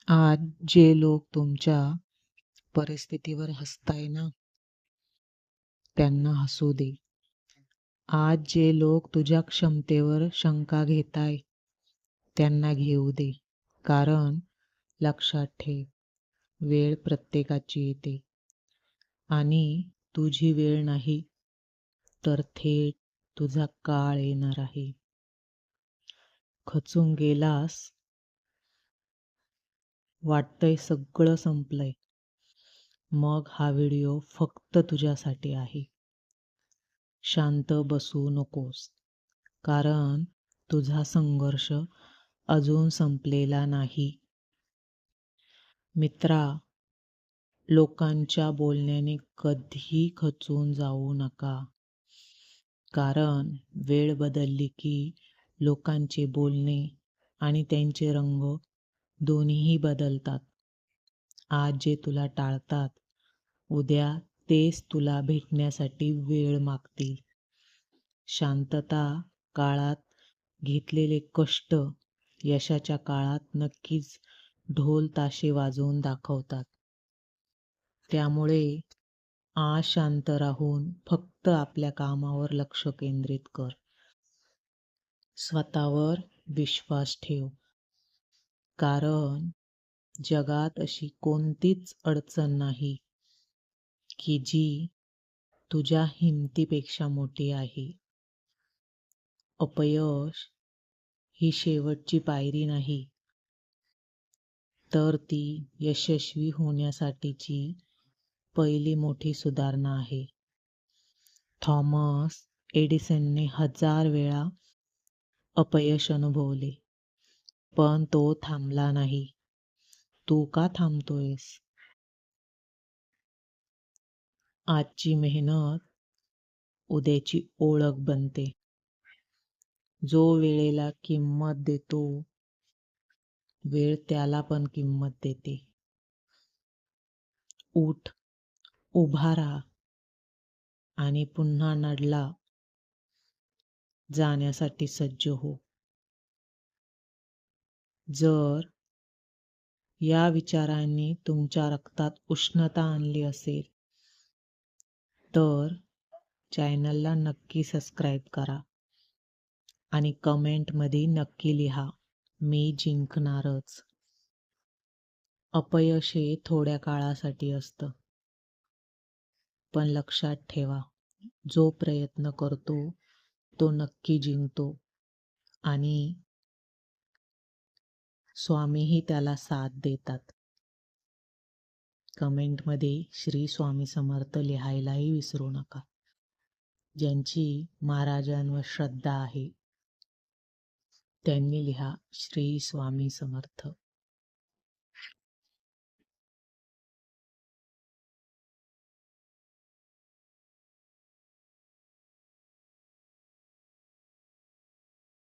आज जे लोक तुमच्या परिस्थितीवर हसताय ना, त्यांना हसू दे. आज जे लोक तुझ्या क्षमतेवर शंका घेताय, त्यांना घेऊ दे. कारण लक्षात ठेव, वेळ प्रत्येकाची येते आणि तुझी वेळ नाही, तर थेट तुझा काळ येणार आहे. खचून गेलास, वाटतंय सगळं संपलंय, मग हा व्हिडिओ फक्त तुझ्यासाठी आहे. शांत बसू नकोस, कारण तुझा संघर्ष अजून संपलेला नाही. मित्रा, लोकांच्या बोलण्याने कधीही खचून जाऊ नका, कारण वेळ बदलली की लोकांचे बोलणे आणि त्यांचे रंग दोन्हीही बदलतात. आज जे तुला टाळतात, उद्या तेच तुला भेटण्यासाठी वेळ मागतील. शांतता काळात घेतलेले कष्ट यशाच्या काळात नक्कीच ढोल ताशे वाजवून दाखवतात. त्यामुळे आज शांत राहून फक्त आपल्या कामावर लक्ष केंद्रित कर. स्वतःवर विश्वास ठेव, कारण जगात अशी कोणतीच अडचण नाही की जी तुझ्या हिमतीपेक्षा मोठी आहे. अपयश ही शेवटची पायरी नाही, तर ती यशस्वी होण्यासाठीची पहिली मोठी सुधारणा आहे. थॉमस एडिसनने 1000 वेळा अपयश अनुभवले, पण तो थांबला नाही. तू का थांबतोयस? आजची मेहनत उद्याची ओळख बनते. जो वेळेला किंमत देतो, वेळ त्याला पण किंमत देते. उठ, उभा राहा आणि पुन्हा नडला जाण्यासाठी सज्ज हो. जर या विचारांनी तुमच्या रक्तात उष्णता आणली असेल, तर चॅनलला नक्की सबस्क्राईब करा आणि कमेंटमध्ये नक्की लिहा, मी जिंकणारच. अपयश हे थोड्या काळासाठी असतं, पण लक्षात ठेवा, जो प्रयत्न करतो तो नक्की जिंकतो आणि स्वामीही त्याला साथ देतात. कमेंटमध्ये श्री स्वामी समर्थ लिहायलाही विसरू नका. ज्यांची महाराजांवर श्रद्धा आहे त्यांनी लिहा श्री स्वामी समर्थ.